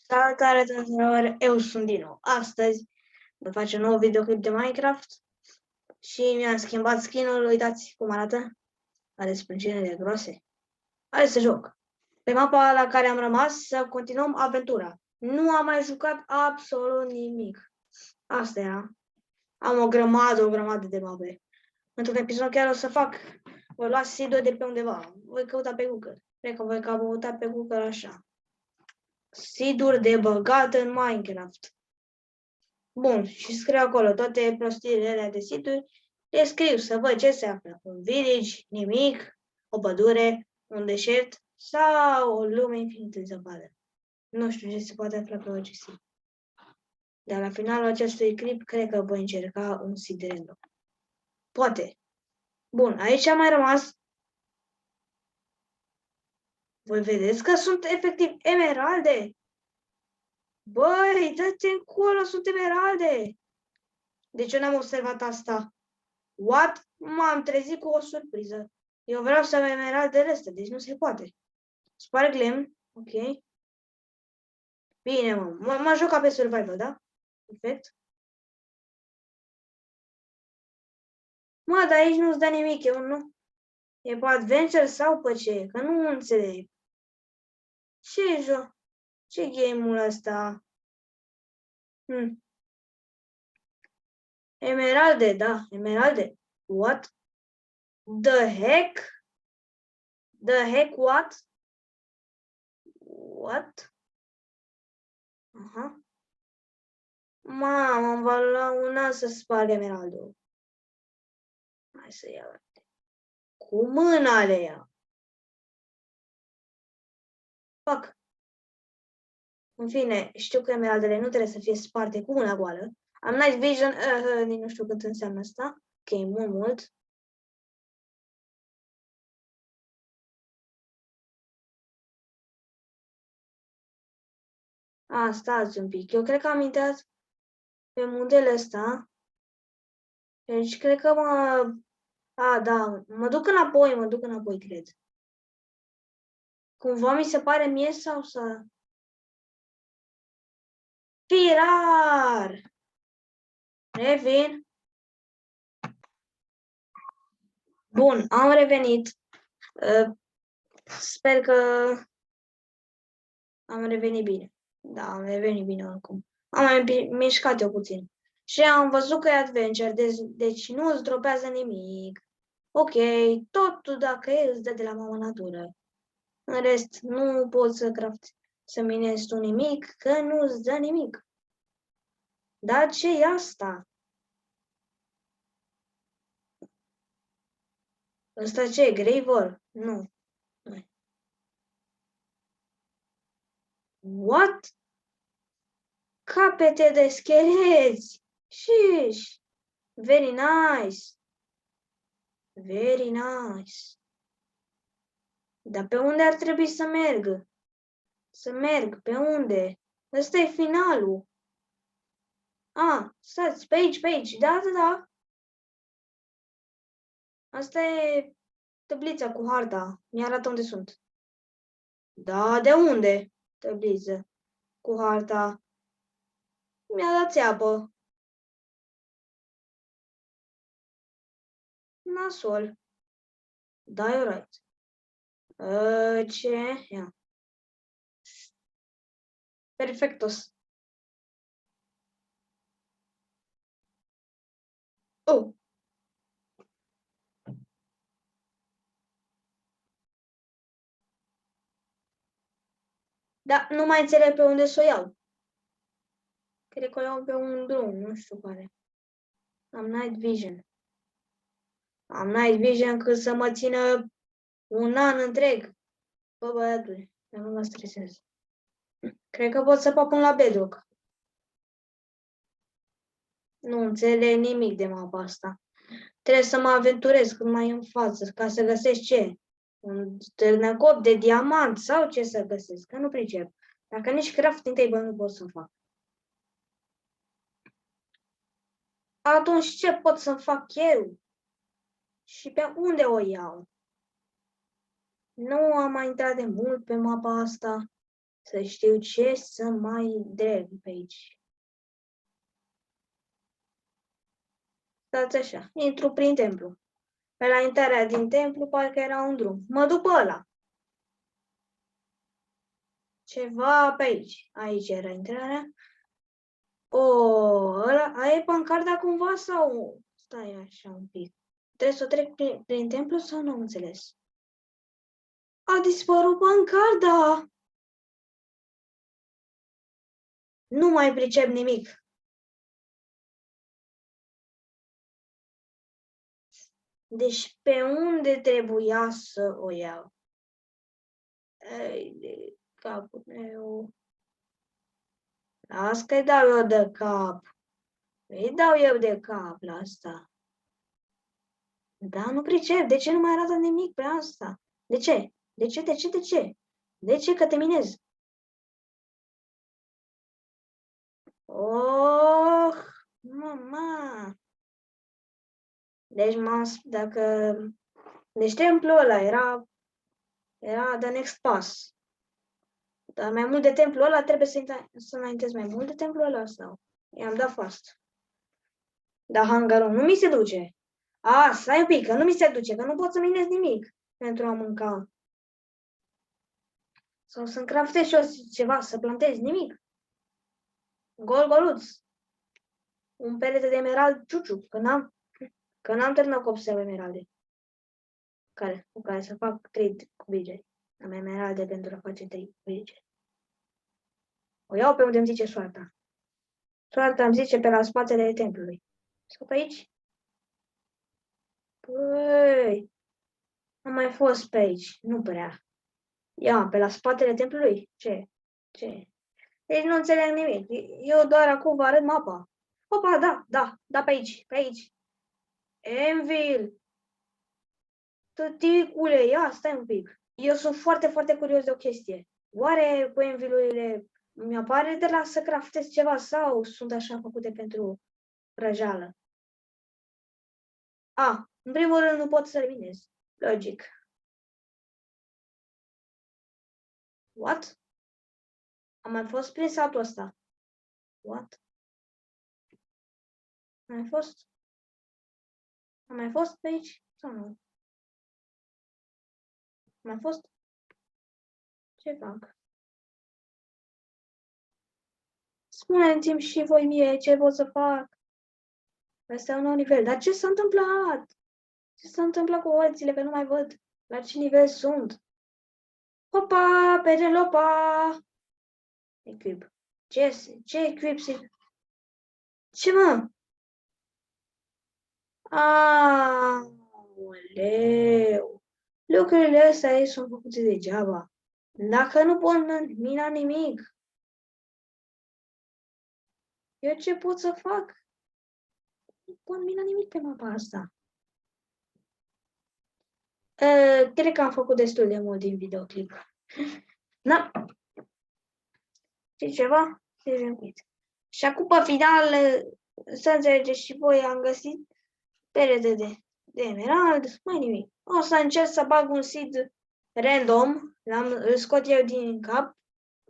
Salutare tuturor, eu sunt Dino. Astăzi vă face un nou videoclip de Minecraft și mi-am schimbat skin-ul. Uitați cum arată. Are sprâncenele groase. Hai să joc. Pe mapa la care am rămas să continuăm aventura. Nu am mai jucat absolut nimic. Asta era. Am o grămadă de mape. Într-un episod chiar o să fac. Voi lua seed de pe undeva. Voi căuta pe Google. Cred că voi căuta pe Google așa. Seed-uri de băgat în Minecraft. Bun, și scriu acolo toate prostiile alea de situri. Le scriu să văd ce se află. Un village, nimic, o pădure, un deșert sau o lume infinită de zăpadă. Nu știu ce se poate afla pe orice sit. Dar la finalul acestui clip cred că voi încerca un sit random. Poate. Bun, aici am mai rămas. Voi vedeți că sunt efectiv emeralde. Băi, dă-te încolo, sunt emeralde. De ce n-am observat asta? What? M-am trezit cu o surpriză. Eu vreau să am emeraldele astea, deci nu se poate. Sparg lemn, ok. Bine, mă joc ca pe survival, da? Perfect. Mă, dar aici nu-ți dă nimic, eu nu. E pe adventure sau pe ce? Că nu înțeleg. Ce e joc? Ce game-ul ăsta? Emeralde, da, emeralde. What? The heck? The heck what? What? Aha. Mamă, îmi va lua un an să sparg emeraldul. Hai să iau. Cu mâna le iau. Fac. În fine, știu că emeraldele nu trebuie să fie sparte cu mâna goală. Am night vision, nu știu cât înseamnă asta. Ok, mult. Stați un pic. Eu cred că am intrat pe muntele ăsta. Deci cred că da, mă duc înapoi, cred. Cumva mi se pare mie sau să... Firar! Revin. Bun, am revenit. Sper că am revenit bine. Da, am revenit bine oricum. Am mai mișcat eu puțin. Și am văzut că e adventure, deci nu îți dropează nimic. Ok, totul dacă e îți dă de la mama natură. În rest, nu poți să minezi tu nimic, că nu îți dă nimic. Dar ce e asta? Ăsta ce e? Gravel? Nu. What? Capete de scheleți! Shish! Very nice! Very nice! Dar pe unde ar trebui să merg? Să merg, pe unde? Ăsta e finalul. Stați, pe aici, da. Asta e tablița cu harta. Mi-arată unde sunt. Da, de unde? Tabliță cu harta. Mi-a dat țeapă. Nasol. Da, e right. Ce? Ia. Perfectos. Oh! Da, nu mai înțeleg pe unde să o iau. Cred că o iau pe un drum, nu știu care. Am night vision. Am night vision cât să mă țină un an întreg. Bă, băiatule, eu nu mă stresez. Cred că pot să pap până la bedrock. Nu înțeleg nimic de mapa asta. Trebuie să mă aventurez cât mai în față, ca să găsesc ce? Un târnăcop de diamant sau ce să găsesc, că nu pricep. Dacă nici crafting table nu pot să fac. Atunci ce pot să fac eu? Și pe unde o iau? Nu am mai intrat de mult pe mapa asta. Să știu ce să mai dreg pe aici. Stați așa, intru prin templu. Pe la intrarea din templu parcă era un drum. Mă duc pe ăla. Ceva pe aici. Aici era intrarea. O, ăla, aia e pancarda cumva sau... Stai așa un pic. Trebuie să o trec prin templu sau nu am înțeles? A dispărut pancarda! Nu mai pricep nimic. Deci pe unde trebuia să o iau? Ei, de capul meu. Las că-i dau eu de cap. Îi dau eu de cap la asta. Da, nu pricep. De ce nu mai arată nimic pe asta? De ce? De ce? De ce? De ce? De ce că te minez? Oh, mama. Deci dacă... Deci templul ăla era the next pass. Dar mai mult de templul ăla trebuie să înaintez mai mult de templul ăla sau? I-am dat fast. Dar hangarul nu mi se duce. A, stai un pic, că nu mi se duce, că nu pot să minez nimic pentru a mânca. Sau să-mi craftez și eu ceva, să plantez nimic. Goluț. Un perete de emerald ciuciu, că n-am terminat cu 8 emeralde. Cu care să fac 3 cubigeri. Am emeralde pentru a face 3 cubigeri. O iau pe unde îmi zice soarta. Soarta îmi zice pe la spatele templului. Sau pe aici? Păi, am mai fost pe aici. Nu prea. Ia, pe la spatele templului? Ce? Deci nu înțeleg nimic. Eu doar acum vă arăt mapa. Opa, da, pe aici. Envil! Tăticule, ia, stai un pic. Eu sunt foarte, foarte curios de o chestie. Oare cu envilurile mi apare de la să craftez ceva sau sunt așa făcute pentru vrăjeală? A, în primul rând nu pot să-l minez. Logic. What? Am mai fost prin satul ăsta. What? Am mai fost pe aici sau nu? Am mai fost? Ce fac? Spuneți-mi și voi mie ce pot să fac. Asta e un nou nivel. Dar ce s-a întâmplat? Ce s-a întâmplat cu orțile? Că nu mai văd. La ce nivel sunt? Opa, Penelopa! Equip. Ce equip? Ce mă? Aoleu! Lucrurile astea sunt făcute degeaba. Dacă nu pot mina nimic, eu ce pot să fac? Nu pot mina nimic pe mapa asta. Cred că am făcut destul de mult din videoclip. Da. Și ceva? Și acum, pe final, să înțelegeți și voi, am găsit perete de emerald, mai nimic. O să încerc să bag un seed random, îl scot eu din cap,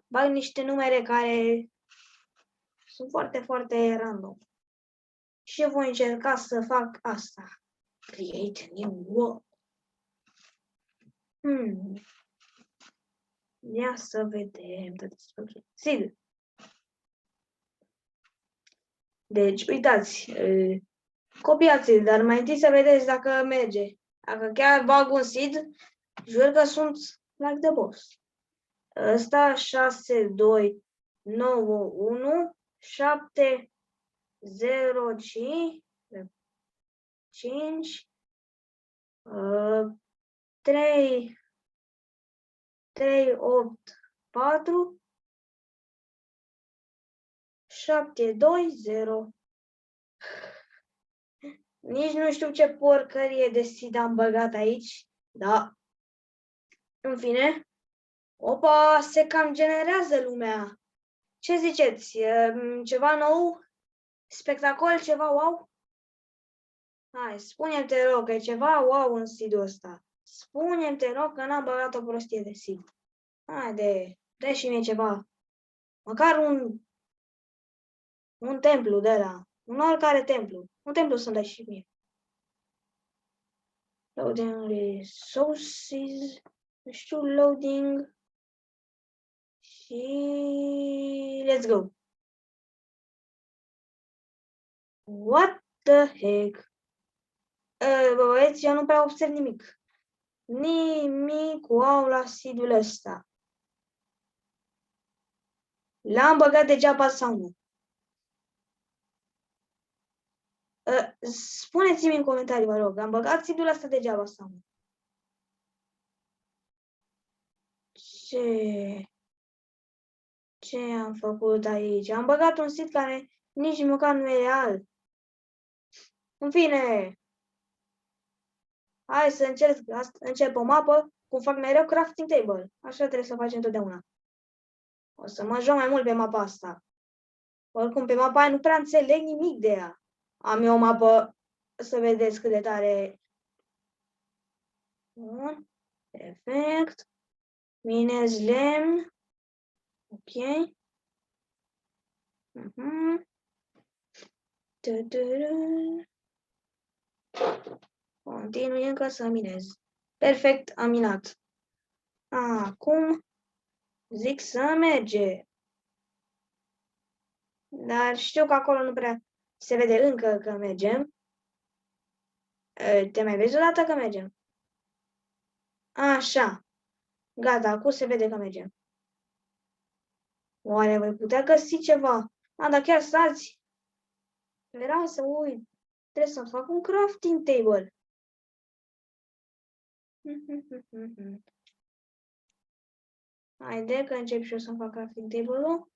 bag niște numere care sunt foarte, foarte random. Și voi încerca să fac asta. Create a new world. Ia să vedem. Seed. Deci, uitați, copiați-l, dar mai întâi să vedeți dacă merge. Dacă chiar bag un seed, jur că sunt like the boss. Ăsta 6, 2, 9, 1, 7, 0, 5, 3, 8, 4, 7, 2, 0. Nici nu știu ce porcărie de seed am băgat aici. Da. În fine. Opa, se cam generează lumea. Ce ziceți? Ceva nou? Spectacol? Ceva wow? Hai, spune-mi te rog că e ceva wow în seed-ul ăsta. Spune-mi te rog că n-am băgat o prostie de seed. Haide. Dă și mie ceva. Măcar un templu de la. Un oricare templu. Un templu să-mi dai și mie. Loading resources. Nu știu, loading. Și let's go. What the heck? Băieți, eu nu prea observ nimic. Nimic wow la seed-ul ăsta. L-am băgat degeaba sau nu? Spuneți-mi în comentarii, vă rog, am băgat seed-ul ăsta degeaba sau nu? Ce am făcut aici? Am băgat un seed care nici măcar nu e real. În fine, hai să încep o mapă cum fac mereu crafting table. Așa trebuie să facem întotdeauna. O să mă joc mai mult pe mapa asta. Oricum, pe mapa aia nu prea înțeleg nimic de ea. Am eu o mapă, să vedeți cât de tare. Bun. Perfect. Minez lemn. Ok. Continui încă să minez. Perfect, am minat. Acum zic să merge. Dar știu că acolo nu prea se vede încă că mergem. Te mai vezi odată că mergem? Așa. Gata, acum se vede că mergem. Oare voi putea găsi ceva? Dar chiar stați. Era să uit. Trebuie să fac un crafting table. Haide că încep și eu să fac crafting table-ul.